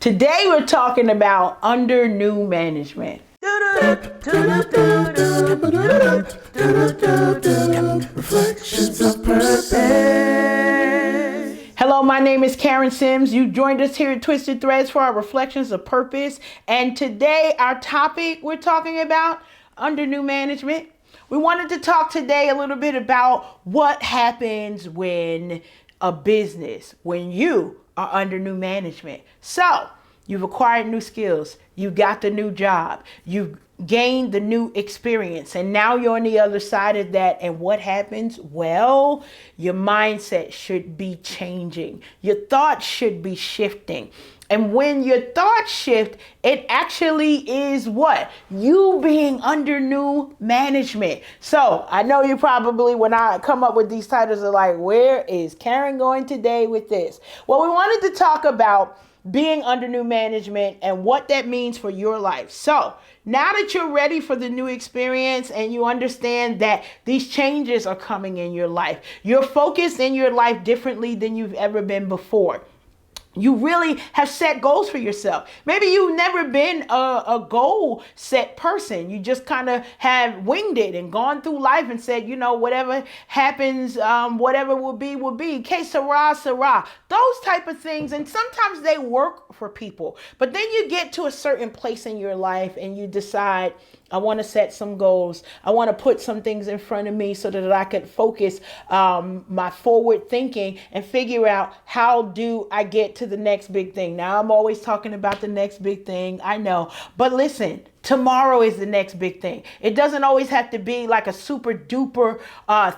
Today we're talking about under new management. Reflections of Purpose. Hello, my name is Karen Sims. You joined us here at Twisted Threads for our Reflections of Purpose. And today our topic we're talking about under new management. We wanted to talk today a little bit about what happens when when you are under new management. So you've acquired new skills, you got the new job, you've gained the new experience, and now you're on the other side of that. And what happens? Well, your mindset should be changing. Your thoughts should be shifting. And when your thoughts shift, it actually is what? You being under new management. So I know you probably, when I come up with these titles, are like, where is Karen going today with this? Well, we wanted to talk about being under new management and what that means for your life. So now that you're ready for the new experience and you understand that these changes are coming in your life, you're focused in your life differently than you've ever been before. You really have set goals for yourself. Maybe you've never been a goal set person. You just kind of have winged it and gone through life and said, whatever happens, whatever will be. Que sera, sera. Those type of things. And sometimes they work for people. But then you get to a certain place in your life and you decide, I want to set some goals. I want to put some things in front of me so that I could focus my forward thinking and figure out how do I get to the next big thing. Now, I'm always talking about the next big thing. I know. But listen, tomorrow is the next big thing. It doesn't always have to be like a super duper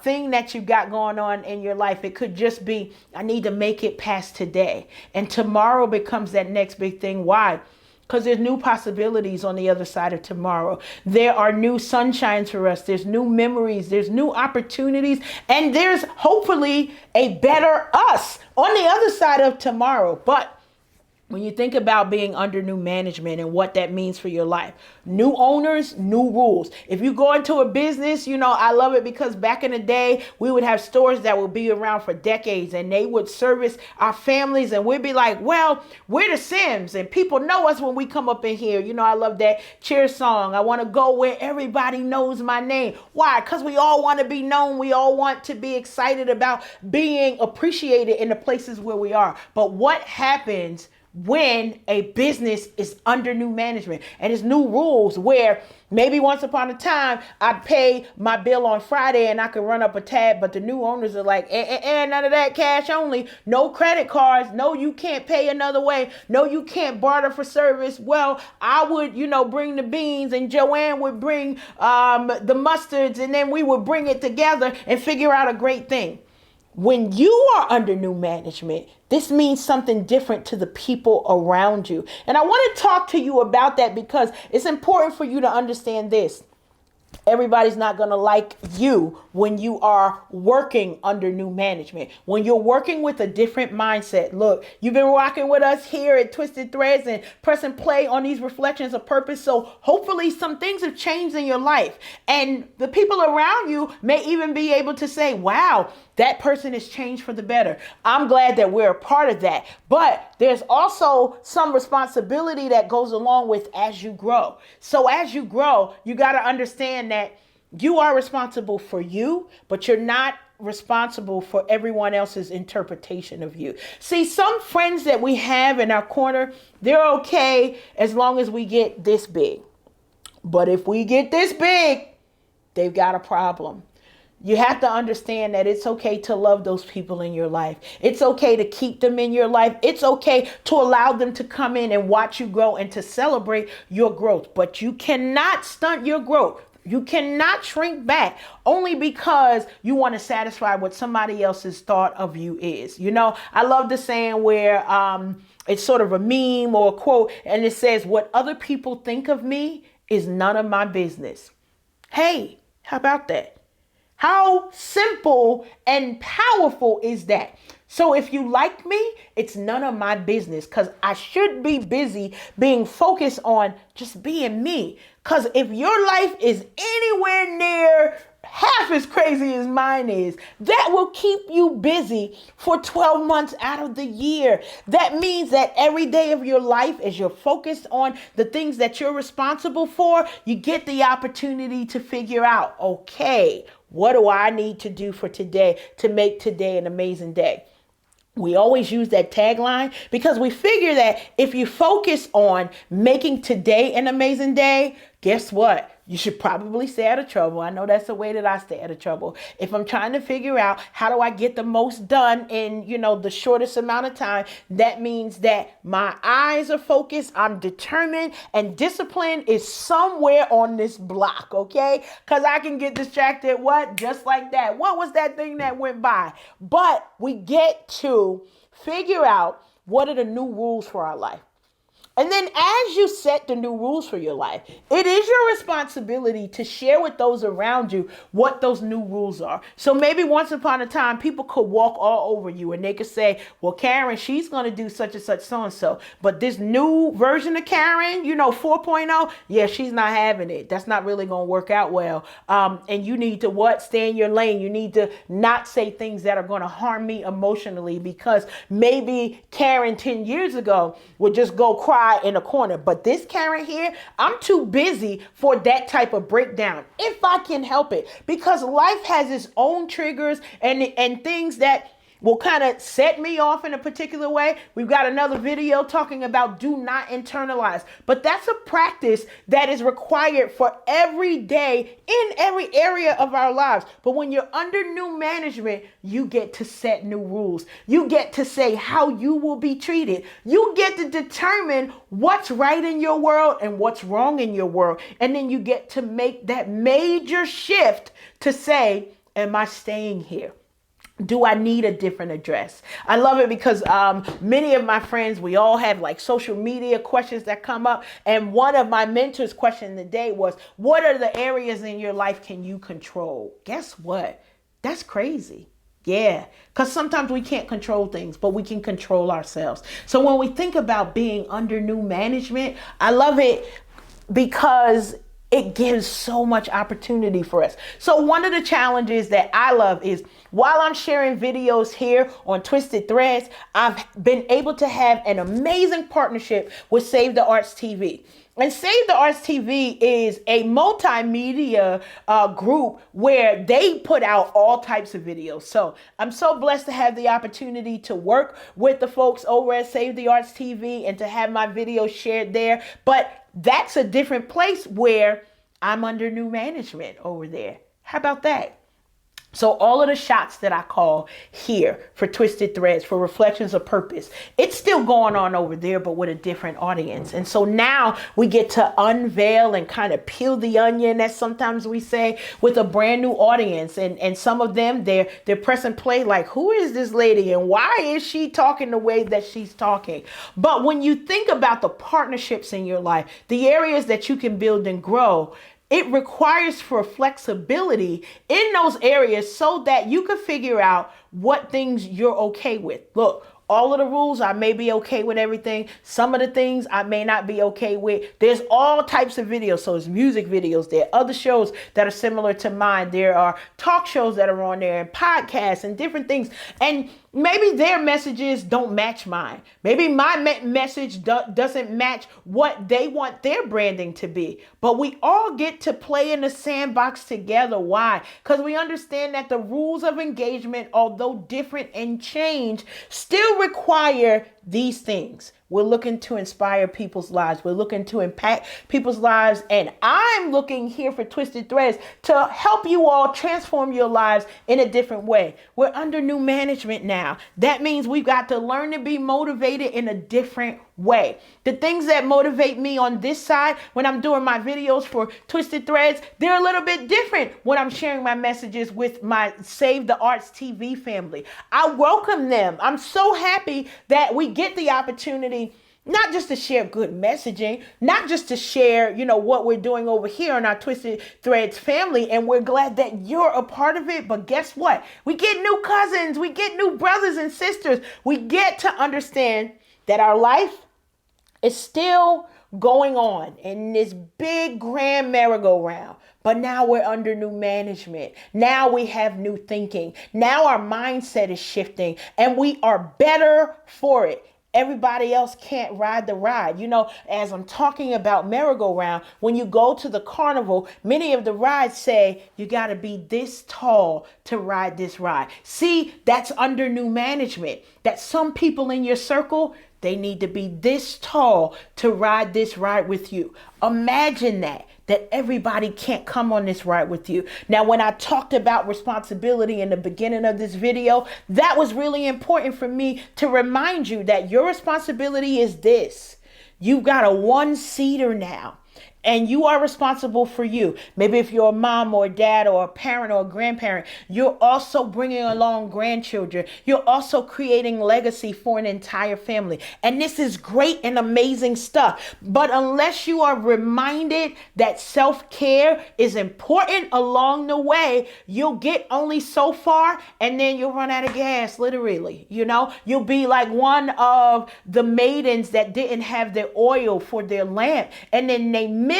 thing that you got going on in your life. It could just be, I need to make it past today. And tomorrow becomes that next big thing. Why? Because there's new possibilities on the other side of tomorrow. There are new sunshines for us. There's new memories. There's new opportunities. And there's hopefully a better us on the other side of tomorrow. But when you think about being under new management and what that means for your life, new owners, new rules. If you go into a business, I love it because back in the day, we would have stores that would be around for decades and they would service our families. And we'd be like, well, we're the Sims and people know us when we come up in here. I love that cheer song. I want to go where everybody knows my name. Why? Because we all want to be known. We all want to be excited about being appreciated in the places where we are. But what happens when a business is under new management and it's new rules where maybe once upon a time I'd pay my bill on Friday and I could run up a tab, but the new owners are like, none of that, cash only, no credit cards, no, you can't pay another way, no, you can't barter for service. Well, I would, bring the beans and Joanne would bring the mustards, and then we would bring it together and figure out a great thing. When you are under new management, this means something different to the people around you. And I want to talk to you about that because it's important for you to understand this. Everybody's not going to like you when you are working under new management. When you're working with a different mindset. Look, you've been rocking with us here at Twisted Threads and pressing play on these reflections of purpose. So hopefully some things have changed in your life. And the people around you may even be able to say, wow, that person has changed for the better. I'm glad that we're a part of that. But there's also some responsibility that goes along with as you grow. So as you grow, you got to understand that you are responsible for you, but you're not responsible for everyone else's interpretation of you. See, some friends that we have in our corner, they're okay as long as we get this big. But if we get this big, they've got a problem. You have to understand that it's okay to love those people in your life. It's okay to keep them in your life. It's okay to allow them to come in and watch you grow and to celebrate your growth. But you cannot stunt your growth. You cannot shrink back only because you want to satisfy what somebody else's thought of you is. I love the saying where it's sort of a meme or a quote, and it says, what other people think of me is none of my business. Hey, how about that? How simple and powerful is that? So if you like me, it's none of my business because I should be busy being focused on just being me. Because if your life is anywhere near half as crazy as mine is, that will keep you busy for 12 months out of the year. That means that every day of your life, as you're focused on the things that you're responsible for, you get the opportunity to figure out, okay, what do I need to do for today to make today an amazing day? We always use that tagline because we figure that if you focus on making today an amazing day, guess what? You should probably stay out of trouble. I know that's the way that I stay out of trouble. If I'm trying to figure out how do I get the most done in, the shortest amount of time, that means that my eyes are focused, I'm determined, and discipline is somewhere on this block, okay? Because I can get distracted, just like that. What was that thing that went by? But we get to figure out what are the new rules for our life. And then as you set the new rules for your life, it is your responsibility to share with those around you what those new rules are. So maybe once upon a time, people could walk all over you and they could say, well, Karen, she's going to do such and such so-and-so. But this new version of Karen, 4.0, yeah, she's not having it. That's not really going to work out well. And you need to stay in your lane. You need to not say things that are going to harm me emotionally, because maybe Karen 10 years ago would just go cry in a corner. But this Karen here, I'm too busy for that type of breakdown, if I can help it, because life has its own triggers and things that will kind of set me off in a particular way. We've got another video talking about do not internalize, but that's a practice that is required for every day in every area of our lives. But when you're under new management, you get to set new rules. You get to say how you will be treated. You get to determine what's right in your world and what's wrong in your world. And then you get to make that major shift to say, am I staying here? Do I need a different address? I love it because many of my friends, we all have like social media questions that come up. And one of my mentors' question today was, what are the areas in your life can you control? Guess what? That's crazy. Yeah, because sometimes we can't control things, but we can control ourselves. So when we think about being under new management, I love it because it gives so much opportunity for us. So one of the challenges that I love is while I'm sharing videos here on Twisted Threads, I've been able to have an amazing partnership with Save the Arts TV. And Save the Arts TV is a multimedia group where they put out all types of videos. So I'm so blessed to have the opportunity to work with the folks over at Save the Arts TV and to have my videos shared there. But that's a different place where I'm under new management over there. How about that? So all of the shots that I call here for Twisted Threads, for Reflections of Purpose, it's still going on over there, but with a different audience. And so now we get to unveil and kind of peel the onion, as sometimes we say, with a brand new audience. And some of them, they're pressing play like, who is this lady and why is she talking the way that she's talking? But when you think about the partnerships in your life, the areas that you can build and grow, it requires for flexibility in those areas so that you can figure out what things you're okay with. Look, all of the rules, I may be okay with everything. Some of the things I may not be okay with. There's all types of videos. So it's music videos. There are other shows that are similar to mine. There are talk shows that are on there and podcasts and different things. And maybe their messages don't match mine. Maybe my message doesn't match what they want their branding to be. But we all get to play in the sandbox together. Why? Because we understand that the rules of engagement, although different and change, still require these things. We're looking to inspire people's lives. We're looking to impact people's lives. And I'm looking here for Twisted Threads to help you all transform your lives in a different way. We're under new management now. That means we've got to learn to be motivated in a different way. The things that motivate me on this side when I'm doing my videos for Twisted Threads, they're a little bit different when I'm sharing my messages with my Save the Arts TV family. I welcome them. I'm so happy that we get the opportunity not just to share good messaging, not just to share, what we're doing over here in our Twisted Threads family. And we're glad that you're a part of it. But guess what? We get new cousins. We get new brothers and sisters. We get to understand that our life is still going on in this big grand merry-go-round. but now we're under new management. Now we have new thinking. Now our mindset is shifting and we are better for it. Everybody else can't ride the ride. You know, as I'm talking about merry-go-round, when you go to the carnival, many of the rides say you got to be this tall to ride this ride. See, that's under new management. That some people in your circle, they need to be this tall to ride this ride with you. Imagine that everybody can't come on this ride with you. Now, when I talked about responsibility in the beginning of this video, that was really important for me to remind you that your responsibility is this. You've got a one-seater now. And you are responsible for you. Maybe if you're a mom or a dad or a parent or a grandparent, you're also bringing along grandchildren. You're also creating legacy for an entire family. And this is great and amazing stuff. But unless you are reminded that self-care is important along the way, you'll get only so far and then you'll run out of gas, literally. You know, you'll be like one of the maidens that didn't have their oil for their lamp. And then they missed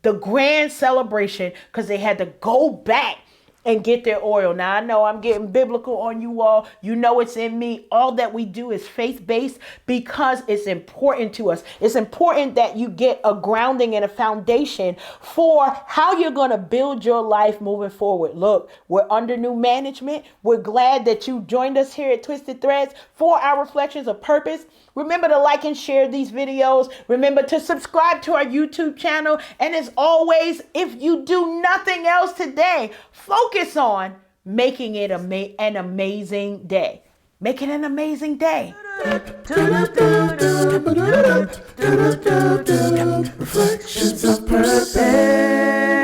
the grand celebration because they had to go back and get their oil. Now, I know I'm getting biblical on you all. You know it's in me. All that we do is faith-based because it's important to us. It's important that you get a grounding and a foundation for how you're going to build your life moving forward. Look, we're under new management. We're glad that you joined us here at Twisted Threads for our Reflections of Purpose. Remember to like and share these videos. Remember to subscribe to our YouTube channel. And as always, if you do nothing else today, focus on making it an amazing day. Make it an amazing day. Reflections of Purpose.